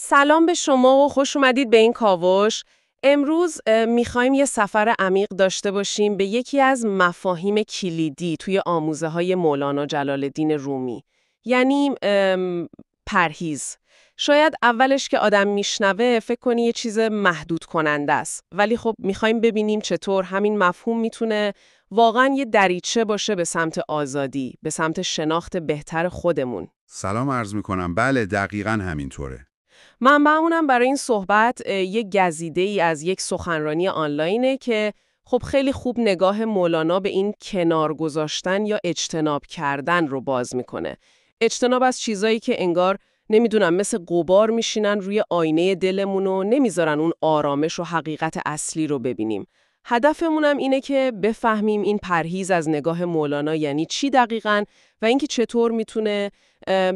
سلام به شما و خوش اومدید به این کاوش. امروز میخوایم یه سفر عمیق داشته باشیم به یکی از مفاهیم کلیدی توی آموزه‌های مولانا جلال‌الدین رومی. یعنی پرهیز. شاید اولش که آدم میشنوه فکر کنی یه چیز محدود کننده است. ولی خب میخوایم ببینیم چطور همین مفهوم میتونه واقعاً یه دریچه باشه به سمت آزادی، به سمت شناخت بهتر خودمون. سلام عرض میکنم. بله دقیقاً همینطوره. منبعمونم برای این صحبت یک گزیده‌ای از یک سخنرانی آنلاینه که خب خیلی خوب نگاه مولانا به این کنار گذاشتن یا اجتناب کردن رو باز میکنه. اجتناب از چیزایی که انگار نمیدونم مثل غبار میشینن روی آینه دلمون و نمیذارن اون آرامش و حقیقت اصلی رو ببینیم. هدفمونم اینه که بفهمیم این پرهیز از نگاه مولانا یعنی چی دقیقاً و اینکه چطور میتونه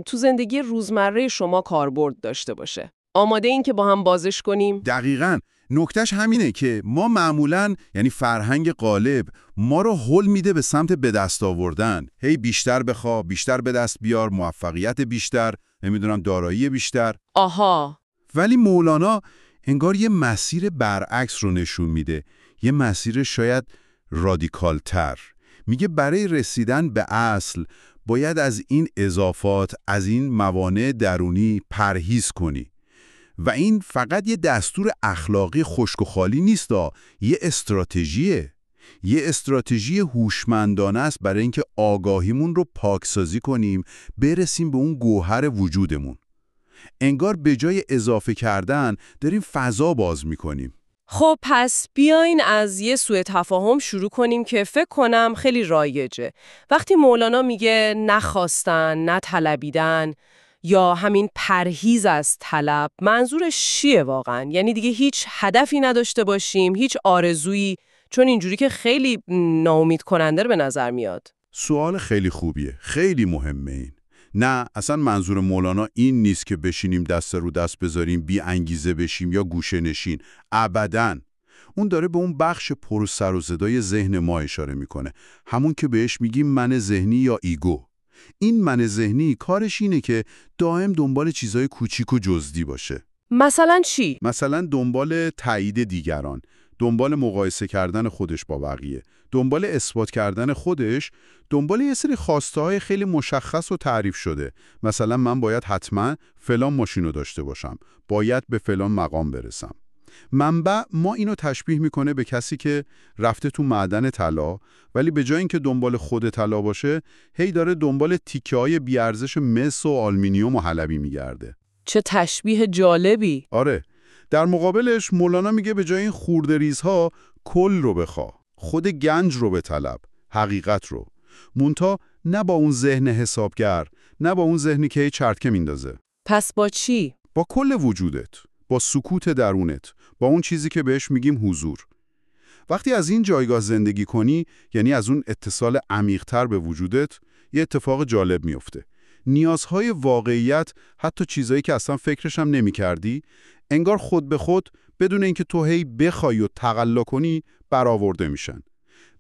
تو زندگی روزمره شما کاربرد داشته باشه. آماده این که با هم بازش کنیم؟ دقیقاً. نکتهش همینه که ما معمولاً یعنی فرهنگ غالب ما رو هل میده به سمت به دست آوردن. هی بیشتر بخوا، بیشتر به دست بیار، موفقیت بیشتر، نمیدونم دارایی بیشتر. آها. ولی مولانا انگار یه مسیر برعکس رو نشون میده. یه مسیر شاید رادیکالتر. میگه برای رسیدن به اصل باید از این اضافات، از این موانع درونی پرهیز کنی. و این فقط یه دستور اخلاقی خشک و خالی نیست، یه استراتژیه. یه استراتژی هوشمندانه است برای اینکه آگاهیمون رو پاکسازی کنیم، برسیم به اون گوهر وجودمون. انگار به جای اضافه کردن داریم فضا باز میکنیم. خب پس بیاین از یه سوء تفاهم شروع کنیم که فکر کنم خیلی رایجه. وقتی مولانا میگه نخواستن، نطلبیدن یا همین پرهیز از طلب، منظورش چیه واقعا؟ یعنی دیگه هیچ هدفی نداشته باشیم، هیچ آرزویی، چون اینجوری که خیلی ناامید کننده به نظر میاد. سوال خیلی خوبیه، خیلی مهمه این. نه، اصلا منظور مولانا این نیست که بشینیم دست رو دست بذاریم، بی انگیزه بشیم یا گوشه نشین. ابداً. اون داره به اون بخش پر سر و صدای ذهن ما اشاره میکنه. همون که بهش میگیم من ذهنی یا ایگو. این من ذهنی کارش اینه که دائم دنبال چیزای کوچیک و جزئی باشه. مثلا چی؟ مثلا دنبال تایید دیگران، دنبال مقایسه کردن خودش با بقیه، دنبال اثبات کردن خودش، دنبال یه سری خواسته‌های خیلی مشخص و تعریف شده. مثلا من باید حتما فلان ماشینو داشته باشم، باید به فلان مقام برسم. منبع ما اینو تشبیه میکنه به کسی که رفته تو معدن طلا، ولی به جای اینکه دنبال خود طلا باشه، هی داره دنبال تیکه‌های بی‌ارزش مس و آلومینیوم و حلبی میگرده. چه تشبیه جالبی. آره. در مقابلش مولانا میگه به جای این خردریزها کل رو بخوا، خود گنج رو بطلب، حقیقت رو. مونتا نه با اون ذهن حسابگر، نه با اون ذهنی که هی چرتکه میندازه. پس با چی؟ با کل وجودت، با سکوت درونت، با اون چیزی که بهش میگیم حضور. وقتی از این جایگاه زندگی کنی، یعنی از اون اتصال عمیق‌تر به وجودت، یه اتفاق جالب میفته. نیازهای واقعیت، حتی چیزایی که اصلا فکرش هم نمی‌کردی، انگار خود به خود بدون اینکه تو هی بخوای و تقلا کنی برآورده میشن.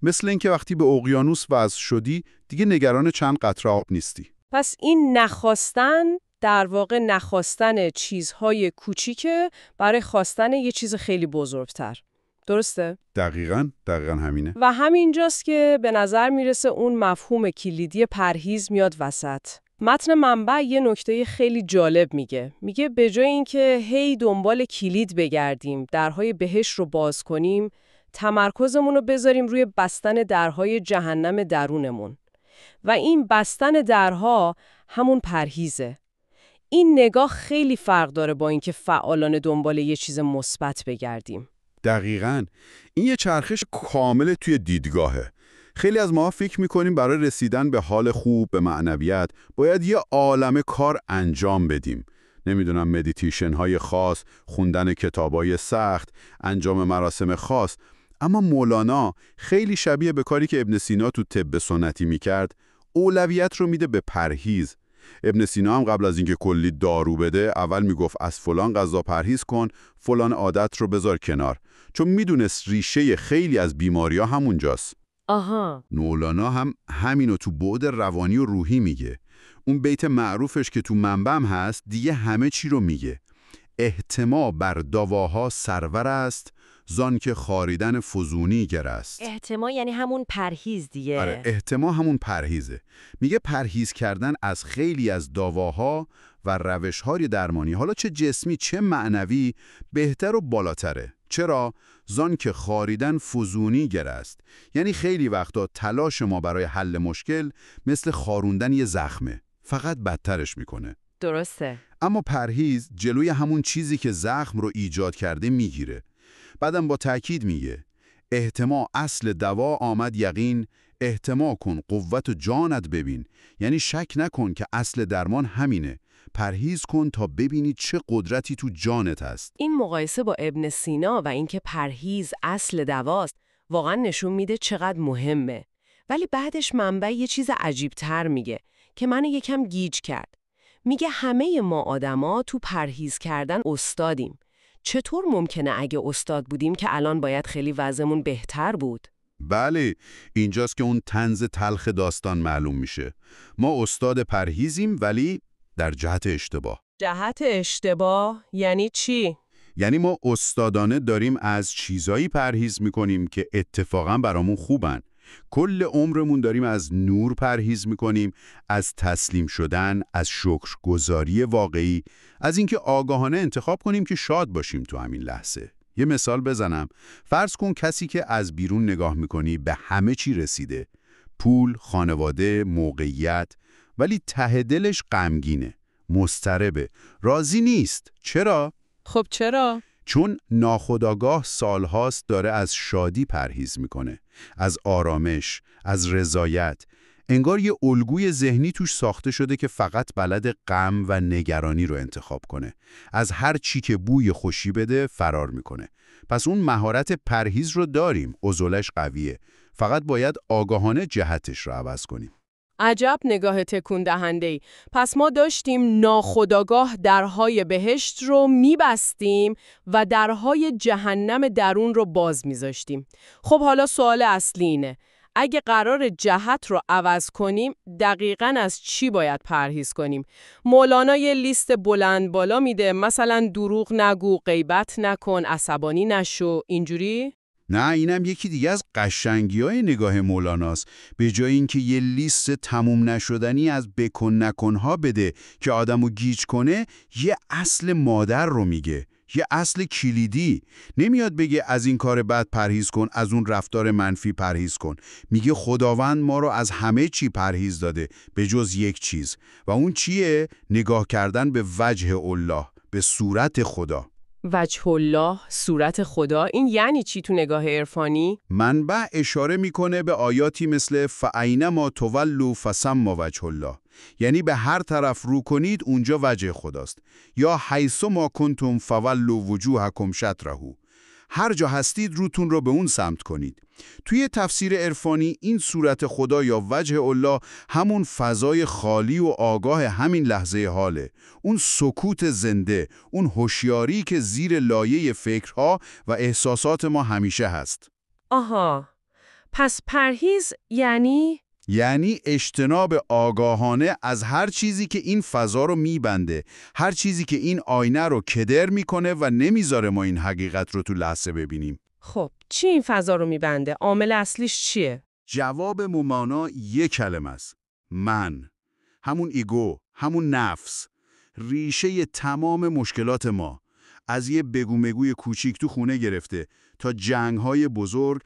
مثل اینکه وقتی به اقیانوس وصل شدی دیگه نگران چند قطره آب نیستی. پس این نخواستن در واقع نخواستن چیزهای کوچیکه برای خواستن یه چیز خیلی بزرگتر. درسته؟ دقیقاً همینه. و همینجاست که به نظر میرسه اون مفهوم کلیدی پرهیز میاد وسط. متن منبع یه نکته خیلی جالب میگه به جای اینکه هی دنبال کلید بگردیم، درهای بهشت رو باز کنیم، تمرکزمون رو بذاریم روی بستن درهای جهنم درونمون. و این بستن درها همون پرهیزه. این نگاه خیلی فرق داره با اینکه فعالانه دنبال یه چیز مثبت بگردیم. دقیقاً. این یه چرخش کامل توی دیدگاهه. خیلی از ما فکر میکنیم برای رسیدن به حال خوب، به معنویت، باید یه عالمه کار انجام بدیم. نمیدونم مدیتیشن های خاص، خوندن کتابای سخت، انجام مراسم خاص. اما مولانا خیلی شبیه به کاری که ابن سینا تو طب سنتی میکرد، اولویت رو میده به پرهیز. ابن سینا هم قبل از اینکه کلی دارو بده، اول میگفت از فلان غذا پرهیز کن، فلان عادت رو بذار کنار، چون میدونست ریشه خیلی از بیماری‌ها همونجاست. آها. مولانا هم همینو تو بعد روانی و روحی میگه. اون بیت معروفش که تو منبعم هست دیگه همه چی رو میگه. احتما بر دواها سرور است، زان که خاریدن فزونی گر است. احتما یعنی همون پرهیز دیگه. آره، احتما همون پرهیزه. میگه پرهیز کردن از خیلی از دواها و روش‌های درمانی، حالا چه جسمی چه معنوی، بهتر و بالاتره. چرا؟ زان که خاریدن فزونی گر است. یعنی خیلی وقتا تلاش ما برای حل مشکل مثل خاروندن یه زخمه، فقط بدترش میکنه. درسته. اما پرهیز جلوی همون چیزی که زخم رو ایجاد کرده میگیره. بعدم با تأکید میگه احتما اصل دوا آمد یقین، احتما کن قوت جانت ببین. یعنی شک نکن که اصل درمان همینه. پرهیز کن تا ببینی چه قدرتی تو جانت هست. این مقایسه با ابن سینا و اینکه پرهیز اصل دواست واقعا نشون میده چقدر مهمه. ولی بعدش منبع یه چیز عجیب‌تر میگه که منو یکم گیج کرد. میگه همه ما آدما تو پرهیز کردن استادیم. چطور ممکنه اگه استاد بودیم که الان باید خیلی وضعمون بهتر بود؟ بله، اینجاست که اون طنز تلخ داستان معلوم میشه. ما استاد پرهیزیم ولی در جهت اشتباه. جهت اشتباه یعنی چی؟ یعنی ما استادانه داریم از چیزایی پرهیز میکنیم که اتفاقا برامون خوبن. کل عمرمون داریم از نور پرهیز میکنیم، از تسلیم شدن، از شکرگزاری واقعی، از اینکه آگاهانه انتخاب کنیم که شاد باشیم تو همین لحظه. یه مثال بزنم. فرض کن کسی که از بیرون نگاه میکنی به همه چی رسیده. پول، خانواده، موقعیت، ولی ته دلش غمگینه، مضطربه، راضی نیست. چرا؟ خب چرا؟ چون ناخودآگاه سالهاست داره از شادی پرهیز میکنه، از آرامش، از رضایت. انگار یه الگوی ذهنی توش ساخته شده که فقط بلد غم و نگرانی رو انتخاب کنه. از هر چی که بوی خوشی بده فرار میکنه. پس اون مهارت پرهیز رو داریم، عضلش قویه. فقط باید آگاهانه جهتش رو عوض کنیم. عجب نگاه تکون دهنده‌ای. پس ما داشتیم ناخودآگاه درهای بهشت رو می‌بستیم و درهای جهنم درون رو باز می‌ذاشتیم. خب حالا سوال اصلی اینه. اگه قرار جهت رو عوض کنیم، دقیقاً از چی باید پرهیز کنیم؟ مولانا یه لیست بلند بالا میده، مثلا دروغ نگو، غیبت نکن، عصبانی نشو، اینجوری؟ نه، اینم یکی دیگه از قشنگی‌های نگاه مولاناست. به جای اینکه یه لیست تموم نشدنی از بکن نکنها بده که آدمو گیج کنه، یه اصل مادر رو میگه. یه اصل کلیدی. نمیاد بگه از این کار بد پرهیز کن، از اون رفتار منفی پرهیز کن. میگه خداوند ما رو از همه چی پرهیز داده به جز یک چیز. و اون چیه؟ نگاه کردن به وجه الله، به صورت خدا. وجه الله، صورت خدا، این یعنی چی تو نگاه عرفانی؟ منبع اشاره میکنه به آیاتی مثل فَأَیْنَمَا تُوَلُّوا فَثَمَّ وجه الله. یعنی به هر طرف رو کنید اونجا وجه خداست. یا حیث ما کنتم فولوا وجوهکم شطره. هر جا هستید روتون رو به اون سمت کنید. توی تفسیر عرفانی این صورت خدا یا وجه الله همون فضای خالی و آگاه همین لحظه حاله. اون سکوت زنده، اون هوشیاری که زیر لایه فکرها و احساسات ما همیشه هست. آها، پس پرهیز یعنی اجتناب آگاهانه از هر چیزی که این فضا رو میبنده، هر چیزی که این آینه رو کدر میکنه و نمیذاره ما این حقیقت رو تو لحظه ببینیم. خب چی این فضا رو میبنده؟ عامل اصلیش چیه؟ جواب مولانا یک کلمه است: من. همون ایگو، همون نفس، ریشه تمام مشکلات ما. از یه بگو کوچیک تو خونه گرفته تا جنگ‌های بزرگ،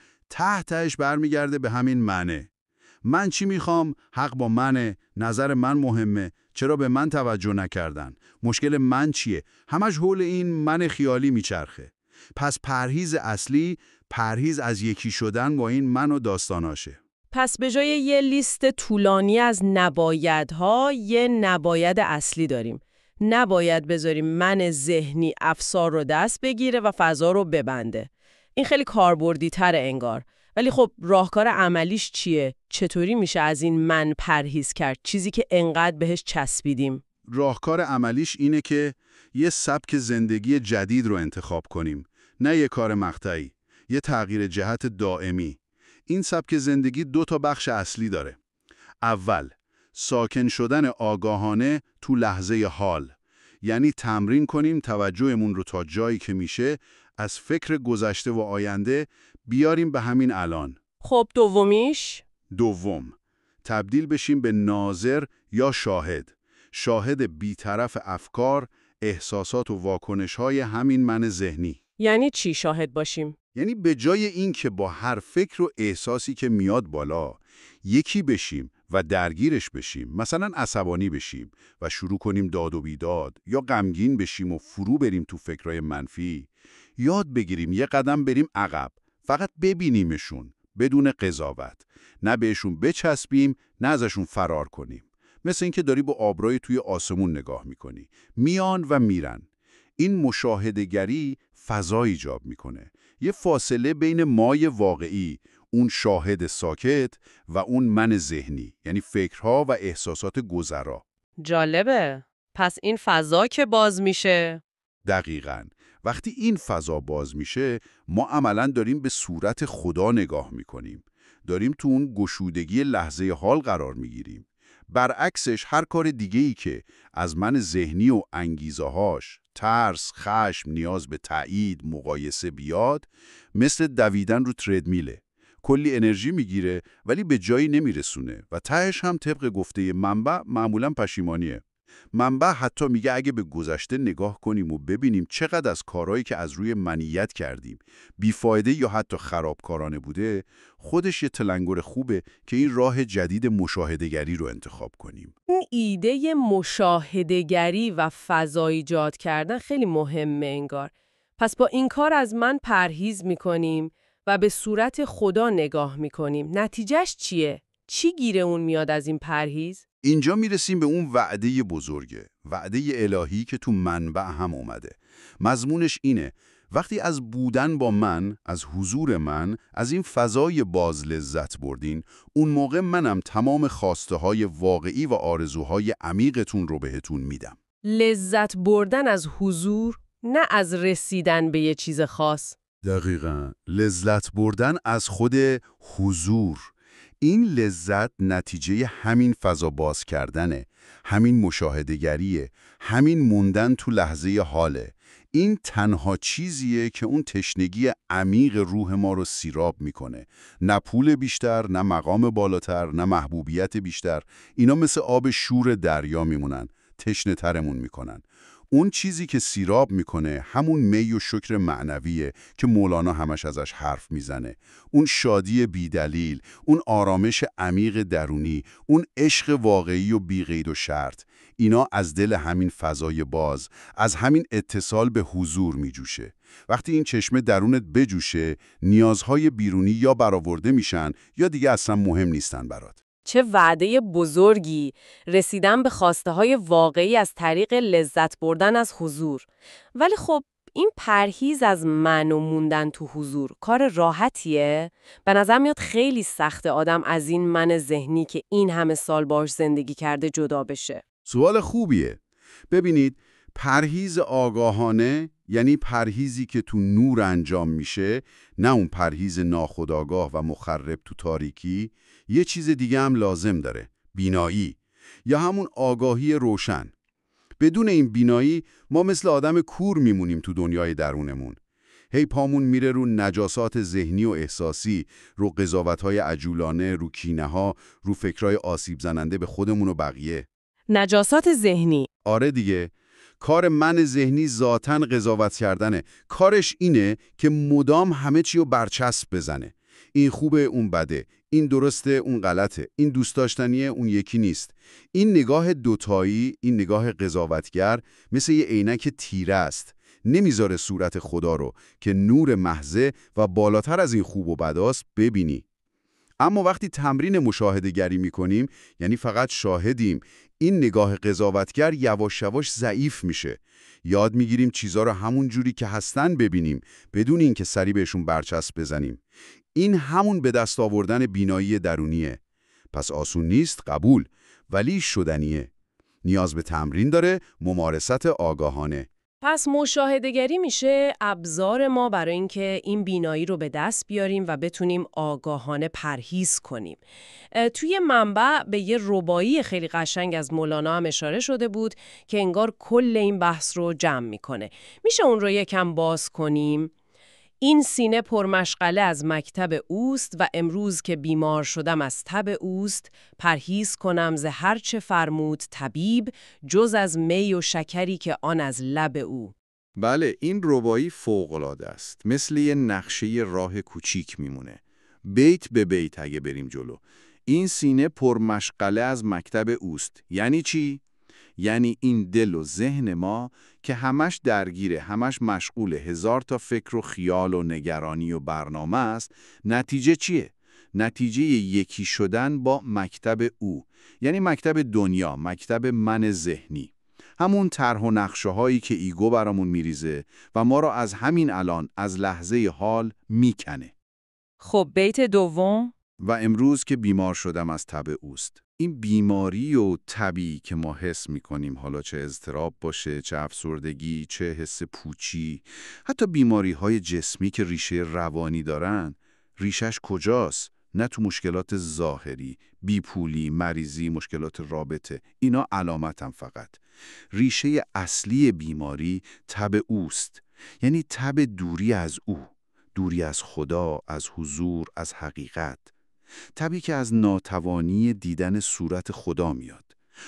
تهش برمیگرده به همین منه. من چی میخوام؟ حق با منه، نظر من مهمه، چرا به من توجه نکردن؟ مشکل من چیه؟ همش حول این من خیالی میچرخه. پس پرهیز اصلی، پرهیز از یکی شدن با این من و داستاناشه. پس به جای یه لیست طولانی از نبایدها، یه نباید اصلی داریم. نباید بذاریم من ذهنی افسار رو دست بگیره و فضا رو ببنده. این خیلی کاربردی تره انگار. ولی خب راهکار عملیش چیه؟ چطوری میشه از این من پرهیز کرد؟ چیزی که انقدر بهش چسبیدیم. راهکار عملیش اینه که یه سبک زندگی جدید رو انتخاب کنیم. نه یه کار مقطعی. یه تغییر جهت دائمی. این سبک زندگی 2 بخش اصلی داره. اول، ساکن شدن آگاهانه تو لحظه حال. یعنی تمرین کنیم توجهمون رو تا جایی که میشه از فکر گذشته و آینده بیاریم به همین الان. خب دومیش؟ دوم، تبدیل بشیم به ناظر یا شاهد بی‌طرف افکار، احساسات و واکنش‌های همین من ذهنی. یعنی چی شاهد باشیم؟ یعنی به جای این که با هر فکر و احساسی که میاد بالا یکی بشیم و درگیرش بشیم، مثلا عصبانی بشیم و شروع کنیم داد و بیداد، یا غمگین بشیم و فرو بریم تو فکرای منفی، یاد بگیریم یه قدم بریم عقب، فقط ببینیمشون بدون قضاوت، نه بهشون بچسبیم نه ازشون فرار کنیم. مثل اینکه داری با آبرای توی آسمون نگاه میکنی، میان و میرن. این مشاهده‌گری فضا ایجاب میکنه، یه فاصله بین مای واقعی، اون شاهد ساکت، و اون من ذهنی، یعنی فکرها و احساسات گذرا. جالبه. پس این فضا که باز میشه؟ دقیقاً. وقتی این فضا باز میشه، ما عملاً داریم به صورت خدا نگاه میکنیم. داریم تو اون گشودگی لحظه حال قرار میگیریم. برعکسش هر کار دیگه‌ای که از من ذهنی و انگیزه‌هاش، ترس، خشم، نیاز به تایید، مقایسه بیاد، مثل دویدن رو تردمیله. کلی انرژی میگیره ولی به جایی نمیرسونه و تهش هم طبق گفته منبع معمولاً پشیمانیه. منبع حتی میگه اگه به گذشته نگاه کنیم و ببینیم چقدر از کارهایی که از روی منیت کردیم بیفایده یا حتی خرابکارانه بوده، خودش یه تلنگر خوبه که این راه جدید مشاهده‌گری رو انتخاب کنیم. این ایده مشاهده‌گری و فضا ایجاد کردن خیلی مهمه انگار. پس با این کار از من پرهیز میکنیم و به صورت خدا نگاه میکنیم. نتیجهش چیه؟ چی گیره اون میاد از این پرهیز؟ اینجا میرسیم به اون وعده بزرگه، وعده الهی که تو منبع هم اومده. مضمونش اینه: وقتی از بودن با من، از حضور من، از این فضای باز لذت بردین، اون موقع منم تمام خواسته های واقعی و آرزوهای عمیقتون رو بهتون میدم. لذت بردن از حضور، نه از رسیدن به یه چیز خاص. دقیقاً، لذت بردن از خود حضور. این لذت نتیجه همین فضا باز کردنه، همین مشاهده‌گریه، همین موندن تو لحظه حاله. این تنها چیزیه که اون تشنگی عمیق روح ما رو سیراب میکنه. نه پول بیشتر، نه مقام بالاتر، نه محبوبیت بیشتر. اینا مثل آب شور دریا میمونن، تشنه ترمون میکنن. اون چیزی که سیراب میکنه همون می و شکر معنویه که مولانا همش ازش حرف میزنه. اون شادی بیدلیل، اون آرامش عمیق درونی، اون عشق واقعی و بی‌قید و شرط، اینا از دل همین فضای باز، از همین اتصال به حضور میجوشه. وقتی این چشمه درونت بجوشه، نیازهای بیرونی یا برآورده میشن یا دیگه اصلا مهم نیستن برات. چه وعده بزرگی، رسیدن به خواسته های واقعی از طریق لذت بردن از حضور. ولی خب این پرهیز از من و موندن تو حضور کار راحتیه؟ به نظر میاد خیلی سخته آدم از این من ذهنی که این همه سال باش زندگی کرده جدا بشه. سوال خوبیه. ببینید، پرهیز آگاهانه یعنی پرهیزی که تو نور انجام میشه، نه اون پرهیز ناخودآگاه و مخرب تو تاریکی. یه چیز دیگه هم لازم داره: بینایی، یا همون آگاهی روشن. بدون این بینایی ما مثل آدم کور میمونیم تو دنیای درونمون. هی پامون میره رو نجاسات ذهنی و احساسی، رو قضاوت‌های عجولانه، رو کینه‌ها، رو فکرای آسیب زننده به خودمون و بقیه. نجاسات ذهنی. آره دیگه، کار من ذهنی ذاتاً قضاوت کردنه. کارش اینه که مدام همه چی رو برچسب بزنه. این خوبه، اون بده، این درسته، اون غلطه، این دوست داشتنیه، اون یکی نیست. این نگاه دوتایی، این نگاه قضاوتگر، مثل یه عینک تیره است. نمیذاره صورت خدا رو که نور محضه و بالاتر از این خوب و بداست ببینی. اما وقتی تمرین مشاهده‌گری می‌کنیم، یعنی فقط شاهدیم، این نگاه قضاوتگر یواش یواش ضعیف میشه. یاد میگیریم چیزا رو همون جوری که هستن ببینیم، بدون اینکه سری بهشون برچسب بزنیم. این همون به دست آوردن بینایی درونیه. پس آسون نیست، قبول، ولی شدنیه. نیاز به تمرین داره، ممارست آگاهانه. پس مشاهده‌گری میشه ابزار ما برای اینکه این بینایی رو به دست بیاریم و بتونیم آگاهانه پرهیز کنیم. توی منبع به یه رباعی خیلی قشنگ از مولانا هم اشاره شده بود که انگار کل این بحث رو جمع میکنه. میشه اون رو یکم باز کنیم؟ این سینه پرمشغله از مکتب اوست و امروز که بیمار شدم از تب اوست، پرهیز کنم ز هر چه فرمود طبیب، جز از می و شکری که آن از لب او. بله، این ربایی فوق‌العاده است. مثل یه نقشه راه کوچیک میمونه. بیت به بیت اگه بریم جلو. این سینه پرمشغله از مکتب اوست. یعنی چی؟ یعنی این دل و ذهن ما که همش درگیره، همش مشغول هزار تا فکر و خیال و نگرانی و برنامه است، نتیجه چیه؟ نتیجه یکی شدن با مکتب او. یعنی مکتب دنیا، مکتب من ذهنی. همون طرح و نقشه هایی که ایگو برامون میریزه و ما را از همین الان، از لحظه حال میکنه. خب بیت دوم؟ و امروز که بیمار شدم از تب اوست. این بیماری و تبی که ما حس میکنیم، حالا چه اضطراب باشه، چه افسردگی، چه حس پوچی، حتی بیماری های جسمی که ریشه روانی دارن، ریشش کجاست؟ نه تو مشکلات ظاهری، بیپولی، مریضی، مشکلات رابطه، اینا علامتن فقط. ریشه اصلی بیماری تب اوست، یعنی تب دوری از او، دوری از خدا، از حضور، از حقیقت. تبی که از ناتوانی دیدن صورت خدا میاد،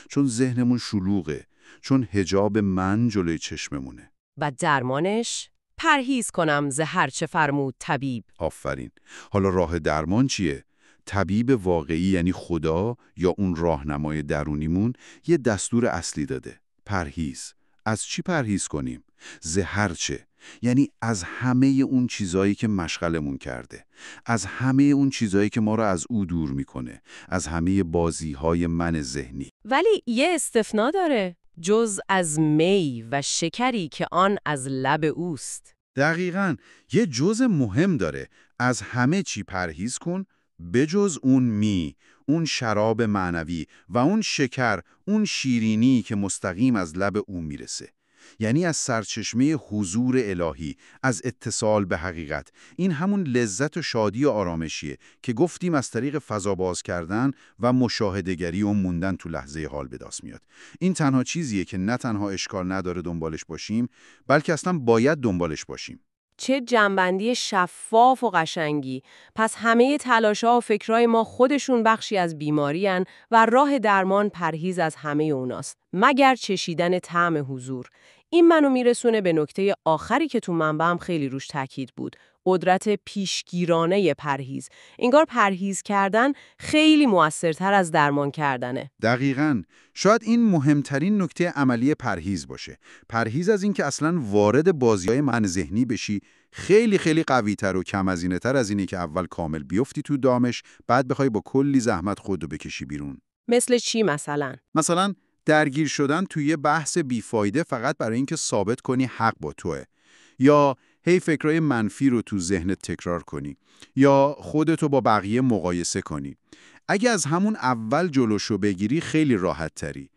چون ذهنمون شلوغه، چون حجاب من جلوی چشممونه. و درمانش؟ پرهیز کنم ز هر چه فرمود طبیب. آفرین. حالا راه درمان چیه؟ طبیب واقعی یعنی خدا یا اون راهنمای درونیمون یه دستور اصلی داده. پرهیز. از چی پرهیز کنیم؟ ز هر چه. یعنی از همه اون چیزایی که مشغلمون کرده، از همه اون چیزایی که ما رو از او دور میکنه، از همه بازیهای من ذهنی. ولی یه استثنا داره، جز از می و شکری که آن از لب اوست. دقیقاً، یه جزء مهم داره. از همه چی پرهیز کن بجز اون اون شراب معنوی و اون شکر، اون شیرینی که مستقیم از لب اون میرسه. یعنی از سرچشمه حضور الهی، از اتصال به حقیقت. این همون لذت و شادی و آرامشیه که گفتیم از طریق فضا باز کردن و مشاهده‌گری و موندن تو لحظه حال به دست میاد. این تنها چیزیه که نه تنها اشکال نداره دنبالش باشیم، بلکه اصلا باید دنبالش باشیم. چه جنبندی شفاف و قشنگی. پس همه تلاش‌ها و فکرای ما خودشون بخشی از بیماری‌ان و راه درمان پرهیز از همه اوناست، مگر چشیدن طعم حضور. این منو میرسونه به نکته آخری که تو منبعم خیلی روش تاکید بود، قدرت پیشگیرانه پرهیز. انگار پرهیز کردن خیلی مؤثرتر از درمان کردنه. دقیقاً. شاید این مهمترین نکته عملی پرهیز باشه. پرهیز از این که اصلاً وارد بازی‌های من ذهنی بشی خیلی خیلی قوی‌تر و کم‌هزینه‌تر از اینه که اول کامل بیفتی تو دامش، بعد بخوای با کلی زحمت خودو بکشی بیرون. مثل چی مثلا؟ مثلا درگیر شدن توی یه بحث بیفایده فقط برای اینکه ثابت کنی حق با توئه، یا هی فکرای منفی رو تو ذهنت تکرار کنی، یا خودتو با بقیه مقایسه کنی. اگه از همون اول جلوشو بگیری خیلی راحت تری.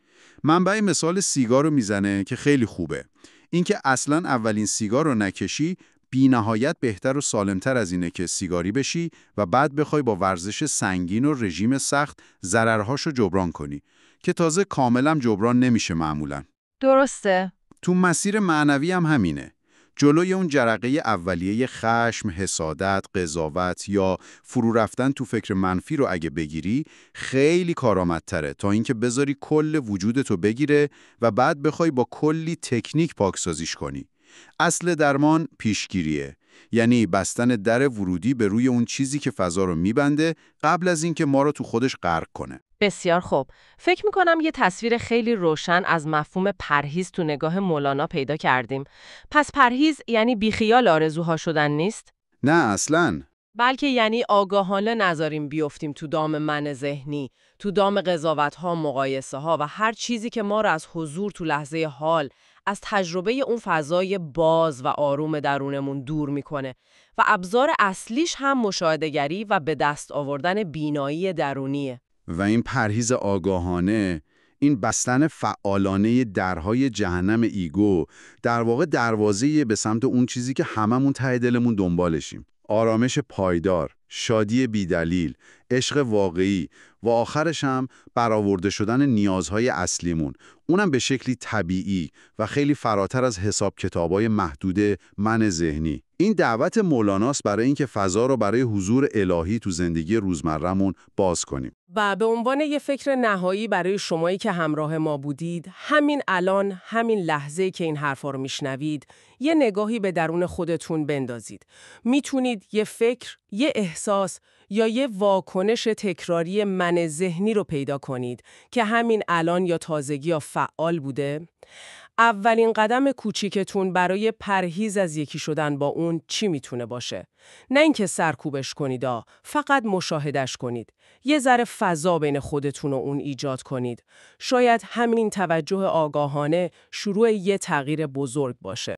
منبع مثال سیگار رو میزنه که خیلی خوبه. اینکه اصلاً اولین سیگار رو نکشی بی نهایت بهتر و سالمتر از اینه که سیگاری بشی و بعد بخوای با ورزش سنگین و رژیم سخت ضررهاشو جبران کنی که تازه کاملا جبران نمیشه معمولاً. درسته. تو مسیر معنوی هم همینه. جلوی اون جرقه اولیه خشم، حسادت، قضاوت یا فرو رفتن تو فکر منفی رو اگه بگیری خیلی کارآمدتره تا اینکه بذاری کل وجودتو بگیره و بعد بخوای با کلی تکنیک پاکسازیش کنی. اصل درمان پیشگیریه، یعنی بستن در ورودی به روی اون چیزی که فضا رو میبنده قبل از اینکه ما رو تو خودش غرق کنه. بسیار خوب. فکر میکنم یه تصویر خیلی روشن از مفهوم پرهیز تو نگاه مولانا پیدا کردیم. پس پرهیز یعنی بیخیال آرزوها شدن نیست؟ نه اصلاً. بلکه یعنی آگاهانه نذاریم بیفتیم تو دام من ذهنی، تو دام قضاوت‌ها، مقایسه‌ها و هر چیزی که ما رو از حضور تو لحظه حال، از تجربه اون فضای باز و آروم درونمون دور میکنه و ابزار اصلیش هم مشاهده‌گری و به دست آوردن بینایی درونیه. و این پرهیز آگاهانه، این بستن فعالانه درهای جهنم ایگو در واقع دروازه‌ای به سمت اون چیزی که هممون ته دلمون دنبالشیم. آرامش پایدار، شادی بیدلیل، عشق واقعی و آخرش هم برآورده شدن نیازهای اصلیمون، اونم به شکلی طبیعی و خیلی فراتر از حساب کتابای محدود من ذهنی. این دعوت مولاناست برای اینکه فضا رو برای حضور الهی تو زندگی روزمره‌مون باز کنیم. و به عنوان یه فکر نهایی برای شمایی که همراه ما بودید، همین الان، همین لحظه که این حرفا رو میشنوید، یه نگاهی به درون خودتون بندازید. میتونید یه فکر، یه احساس یا یه واکنش تکراری من ذهنی رو پیدا کنید که همین الان یا تازگی یا فعال بوده. اولین قدم کوچیکتون برای پرهیز از یکی شدن با اون چی میتونه باشه؟ نه اینکه سرکوبش کنید، فقط مشاهدش کنید. یه ذره فضا بین خودتون و اون ایجاد کنید. شاید همین توجه آگاهانه شروع یه تغییر بزرگ باشه.